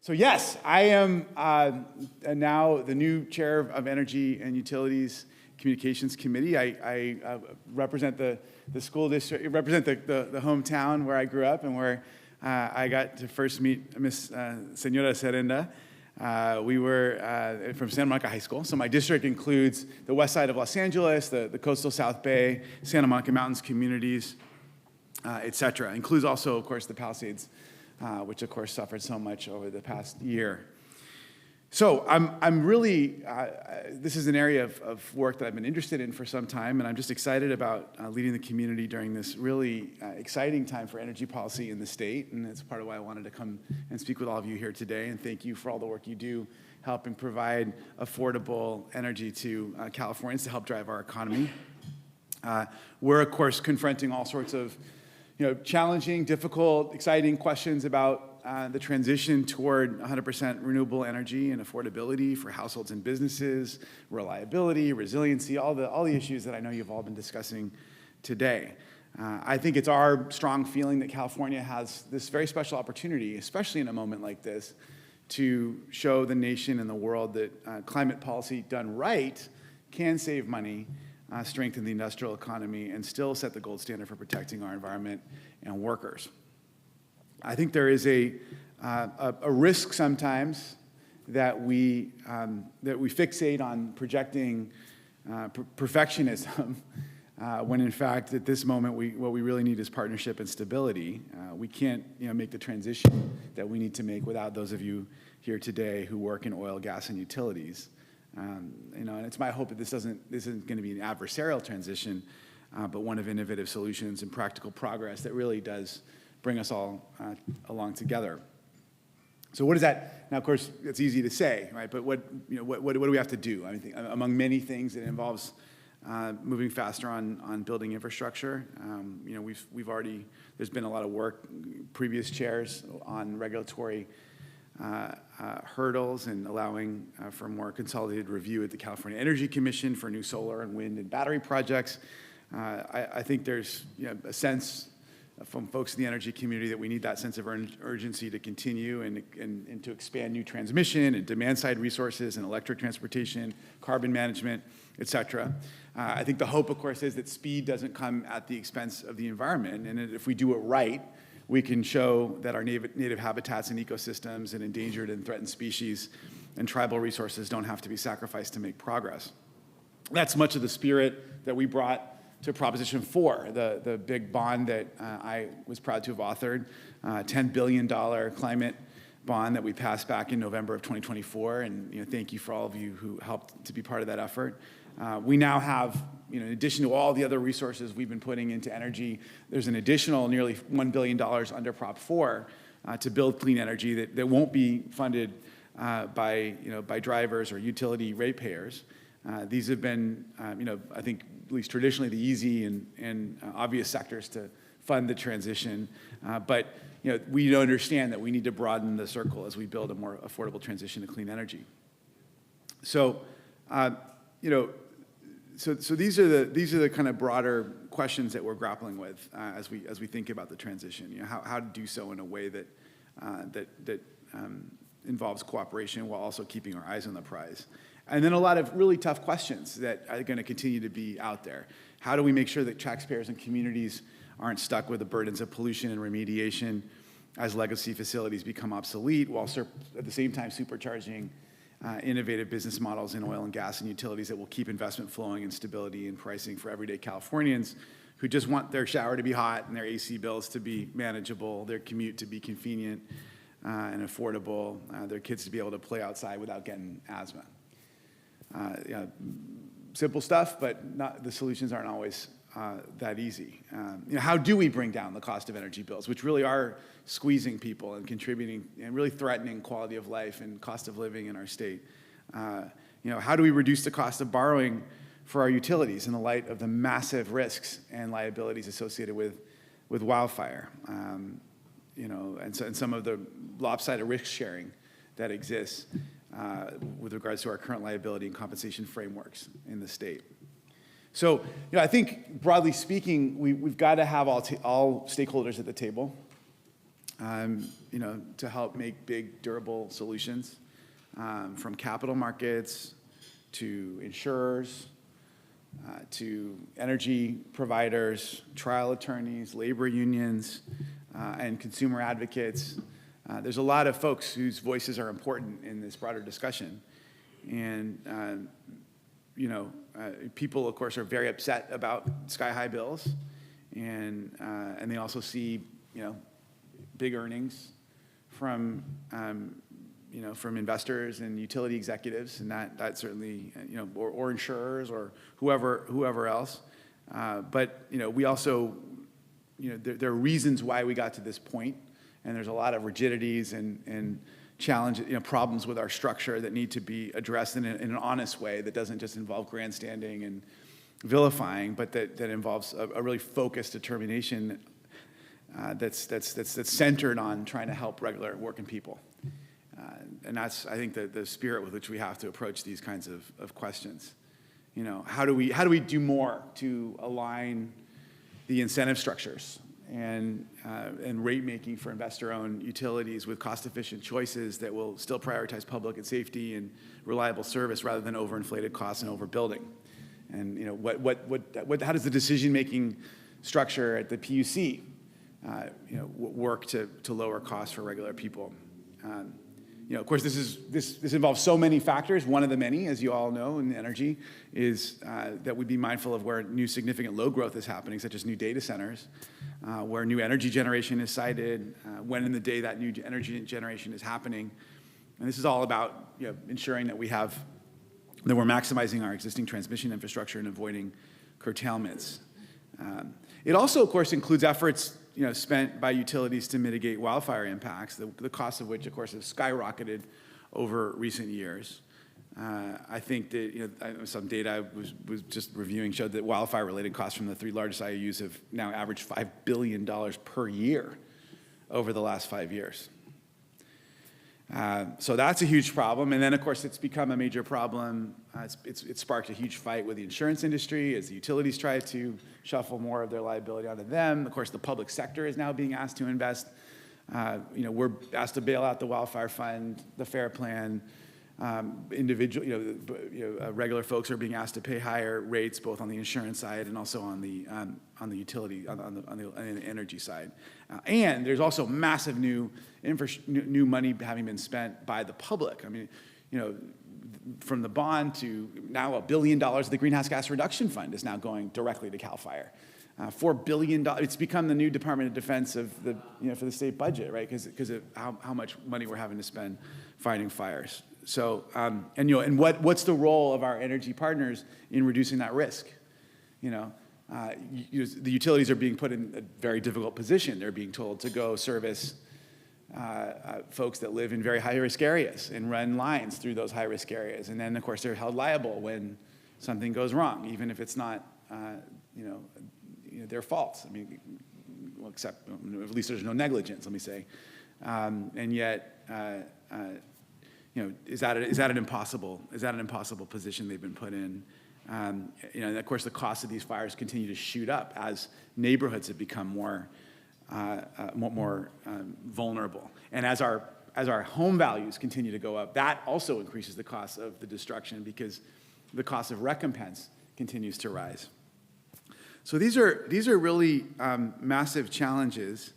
So yes, I am now the new chair of Energy and Utilities Communications Committee. I represent the school district, represent the hometown where I grew up and where I got to first meet Miss Senora Serenda. We were from Santa Monica High School. So my district includes the west side of Los Angeles, the coastal South Bay, Santa Monica Mountains communities, et cetera. Includes also, of course, the Palisades, which of course suffered so much over the past year. So I'm really, this is an area of work that I've been interested in for some time, and I'm just excited about leading the community during this really exciting time for energy policy in the state, and that's part of why I wanted to come and speak with all of you here today, and thank you for all the work you do helping provide affordable energy to Californians to help drive our economy. We're, of course, confronting all sorts of challenging, difficult, exciting questions about the transition toward 100% renewable energy and affordability for households and businesses, reliability, resiliency, all the issues that I know you've all been discussing today. I think it's our strong feeling that California has this very special opportunity, especially in a moment like this, to show the nation and the world that climate policy done right can save money, strengthen the industrial economy, and still set the gold standard for protecting our environment and workers. I think there is a risk sometimes that we fixate on projecting perfectionism when in fact at this moment what we really need is partnership and stability. We can't make the transition that we need to make without those of you here today who work in oil, gas, and utilities. And it's my hope that this isn't going to be an adversarial transition, but one of innovative solutions and practical progress that really does bring us all along together. So what is that? Now, of course, it's easy to say, right? But what do we have to do? I think among many things, it involves moving faster on building infrastructure. We've already, there's been a lot of work, previous chairs on regulatory hurdles and allowing for more consolidated review at the California Energy Commission for new solar and wind and battery projects. I think there's a sense from folks in the energy community that we need that sense of urgency to continue and to expand new transmission and demand-side resources and electric transportation, carbon management, et cetera. I think the hope, of course, is that speed doesn't come at the expense of the environment, and if we do it right, we can show that our native habitats and ecosystems and endangered and threatened species and tribal resources don't have to be sacrificed to make progress. That's much of the spirit that we brought to Proposition 4, the big bond that I was proud to have authored, $10 billion climate bond that we passed back in November of 2024. And thank you for all of you who helped to be part of that effort. We now have, in addition to all the other resources we've been putting into energy, there's an additional nearly $1 billion under Prop 4 to build clean energy that won't be funded by drivers or utility ratepayers. These have been, I think, at least traditionally, the easy and obvious sectors to fund the transition. But we understand that we need to broaden the circle as we build a more affordable transition to clean energy. So, so these are the kind of broader questions that we're grappling with as we think about the transition. How to do so in a way that involves cooperation while also keeping our eyes on the prize. And then a lot of really tough questions that are going to continue to be out there. How do we make sure that taxpayers and communities aren't stuck with the burdens of pollution and remediation as legacy facilities become obsolete, while at the same time supercharging innovative business models in oil and gas and utilities that will keep investment flowing and stability and pricing for everyday Californians who just want their shower to be hot and their AC bills to be manageable, their commute to be convenient and affordable, their kids to be able to play outside without getting asthma. Simple stuff, but the solutions aren't always that easy. How do we bring down the cost of energy bills, which really are squeezing people and contributing and really threatening quality of life and cost of living in our state? How do we reduce the cost of borrowing for our utilities in the light of the massive risks and liabilities associated with wildfire? And some of the lopsided risk sharing that exists with regards to our current liability and compensation frameworks in the state. So, I think broadly speaking, we've got to have all stakeholders at the table. to help make big, durable solutions, from capital markets to insurers, to energy providers, trial attorneys, labor unions, and consumer advocates. There's a lot of folks whose voices are important in this broader discussion. And, people, of course, are very upset about sky-high bills. And they also see, big earnings from, from investors and utility executives, and that certainly, or insurers or whoever else. But we also, there are reasons why we got to this point, and there's a lot of rigidities and challenges, problems with our structure that need to be addressed in an honest way that doesn't just involve grandstanding and vilifying, but that involves a really focused determination that's centered on trying to help regular working people. And that's, I think, the spirit with which we have to approach these kinds of questions. How do we do more to align the incentive structures and rate making for investor-owned utilities with cost-efficient choices that will still prioritize public and safety and reliable service rather than overinflated costs and overbuilding? And how does the decision-making structure at the PUC work to lower costs for regular people? Of course, this involves so many factors. One of the many, as you all know, in energy, is that we'd be mindful of where new significant load growth is happening, such as new data centers, where new energy generation is sited, when in the day that new energy generation is happening. And this is all about ensuring that we're maximizing our existing transmission infrastructure and avoiding curtailments. It also, of course, includes efforts spent by utilities to mitigate wildfire impacts, the cost of which, of course, have skyrocketed over recent years. I think that some data I was just reviewing showed that wildfire-related costs from the three largest IOUs have now averaged $5 billion per year over the last 5 years. So that's a huge problem. And then, of course, it's become a major problem. It's sparked a huge fight with the insurance industry as the utilities try to shuffle more of their liability onto them. Of course, the public sector is now being asked to invest. We're asked to bail out the wildfire fund, the FAIR plan. Regular folks are being asked to pay higher rates, both on the insurance side and also on the utility, on the energy side. And there's also massive new money having been spent by the public. I mean, from the bond to now $1 billion of the Greenhouse Gas Reduction Fund is now going directly to CAL FIRE. $4 billion. It's become the new Department of Defense of the for the state budget, right? Because of how much money we're having to spend fighting fires. So, and what's the role of our energy partners in reducing that risk? The utilities are being put in a very difficult position. They're being told to go service folks that live in very high-risk areas and run lines through those high-risk areas. And then, of course, they're held liable when something goes wrong, even if it's not, their fault. I mean, well, except at least there's no negligence, let me say. And yet, is that an impossible position they've been put in? And of course, the cost of these fires continue to shoot up as neighborhoods have become more vulnerable, and as our home values continue to go up, that also increases the cost of the destruction because the cost of recompense continues to rise. So these are really massive challenges.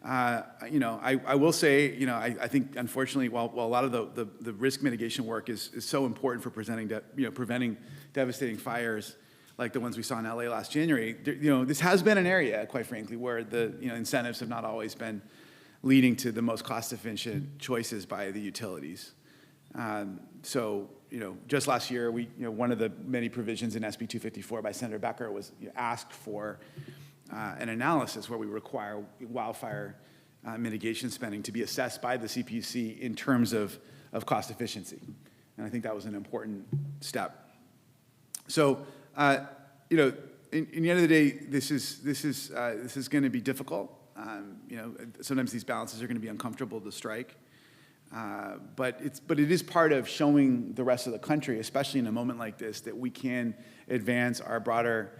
I will say, I think, unfortunately, while a lot of the risk mitigation work is so important for preventing devastating fires like the ones we saw in LA last January, this has been an area, quite frankly, where the incentives have not always been leading to the most cost-efficient choices by the utilities. So, just last year, one of the many provisions in SB 254 by Senator Becker was asked for an analysis where we require wildfire mitigation spending to be assessed by the CPUC in terms of cost efficiency. And I think that was an important step. So, in the end of the day, this is going to be difficult. Sometimes these balances are going to be uncomfortable to strike. But it is part of showing the rest of the country, especially in a moment like this, that we can advance our broader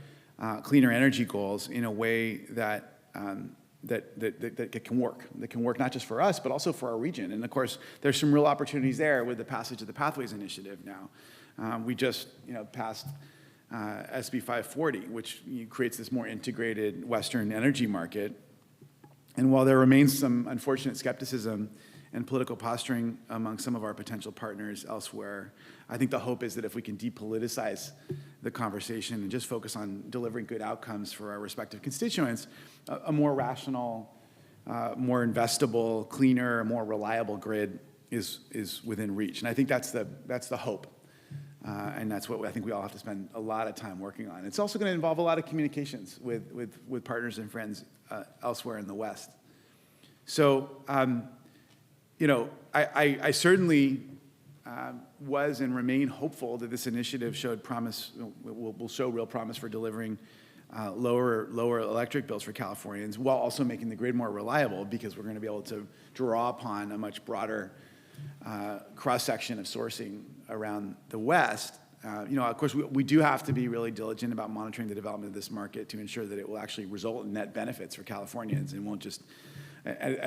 cleaner energy goals in a way that that can work not just for us, but also for our region. And of course, there's some real opportunities there with the passage of the Pathways Initiative now. We just passed SB 540, which creates this more integrated Western energy market. And while there remains some unfortunate skepticism and political posturing among some of our potential partners elsewhere, I think the hope is that if we can depoliticize the conversation and just focus on delivering good outcomes for our respective constituents, a more rational, more investable, cleaner, more reliable grid is within reach. And I think that's the hope. And that's what I think we all have to spend a lot of time working on. It's also going to involve a lot of communications with partners and friends elsewhere in the West. So, I certainly was and remain hopeful that this initiative showed promise, will show real promise for delivering lower electric bills for Californians, while also making the grid more reliable, because we're going to be able to draw upon a much broader cross-section of sourcing around the West. Of course, we do have to be really diligent about monitoring the development of this market to ensure that it will actually result in net benefits for Californians and won't just,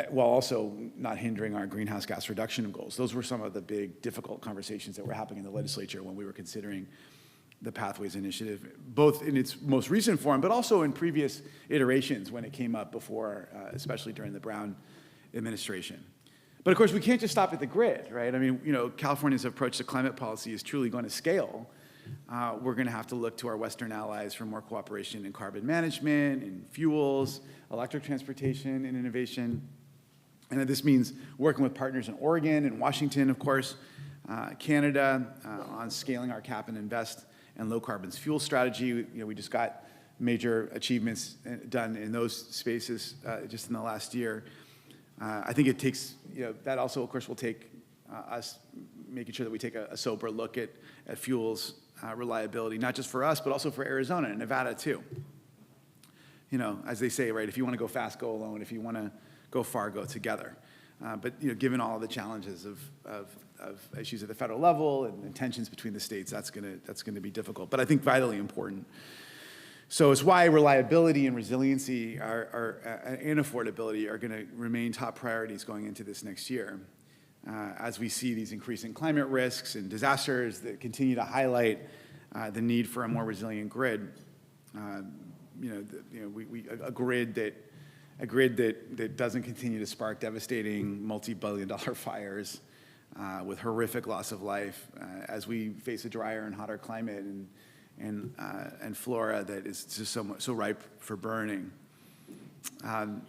while also not hindering our greenhouse gas reduction goals. Those were some of the big, difficult conversations that were happening in the legislature when we were considering the Pathways Initiative, both in its most recent form, but also in previous iterations when it came up before, especially during the Brown administration. But of course, we can't just stop at the grid, right? I mean, California's approach to climate policy is truly going to scale. We're going to have to look to our Western allies for more cooperation in carbon management, in fuels, electric transportation, and innovation. And this means working with partners in Oregon and Washington, of course, Canada, on scaling our cap and invest and low carbon fuel strategy. We just got major achievements done in those spaces just in the last year. I think it takes, that also, of course, will take us making sure that we take a sober look at fuels reliability, not just for us, but also for Arizona and Nevada, too. As they say, right, if you want to go fast, go alone. If you want to go far, go together. But, given all the challenges of issues at the federal level and tensions between the states, that's going to be difficult, but I think vitally important. So it's why reliability and resiliency and affordability are going to remain top priorities going into this next year, as we see these increasing climate risks and disasters that continue to highlight the need for a more resilient grid. A grid that doesn't continue to spark devastating multi-billion-dollar fires with horrific loss of life as we face a drier and hotter climate and flora that is just so ripe for burning.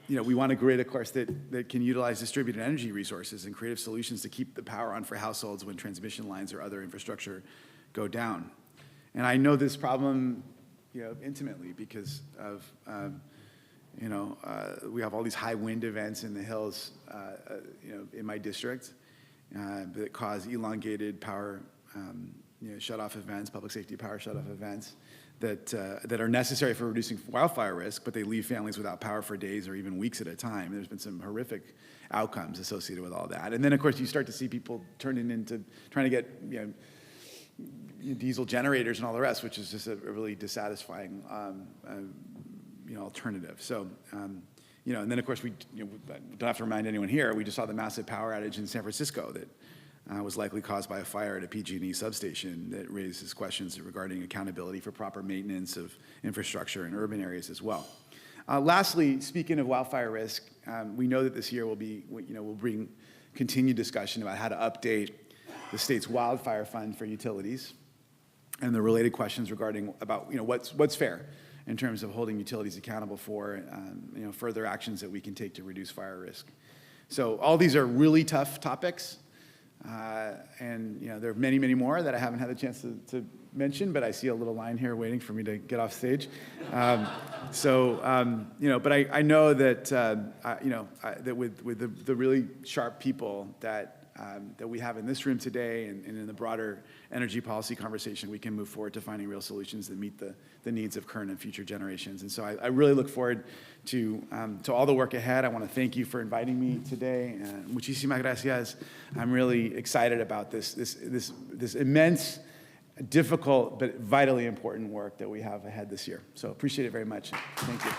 We want a grid, of course, that can utilize distributed energy resources and creative solutions to keep the power on for households when transmission lines or other infrastructure go down. And I know this problem, intimately because of, we have all these high wind events in the hills, in my district that cause elongated power shut-off events, public safety power shut-off events that are necessary for reducing wildfire risk, but they leave families without power for days or even weeks at a time. There's been some horrific outcomes associated with all that. And then, of course, you start to see people turning into trying to get diesel generators and all the rest, which is just a really dissatisfying alternative. So, and then, of course, we don't have to remind anyone here, we just saw the massive power outage in San Francisco that was likely caused by a fire at a PG&E substation that raises questions regarding accountability for proper maintenance of infrastructure in urban areas as well. Lastly, speaking of wildfire risk, we know that this year will bring continued discussion about how to update the state's wildfire fund for utilities and the related questions regarding what's fair in terms of holding utilities accountable for further actions that we can take to reduce fire risk. So all these are really tough topics. And there are many, many more that I haven't had a chance to mention, but I see a little line here waiting for me to get off stage. But I know that that with the really sharp people that we have in this room today and in the broader energy policy conversation, we can move forward to finding real solutions that meet the needs of current and future generations. And so I really look forward to all the work ahead. I want to thank you for inviting me today. Muchísimas gracias. I'm really excited about this immense, difficult, but vitally important work that we have ahead this year. So appreciate it very much. Thank you.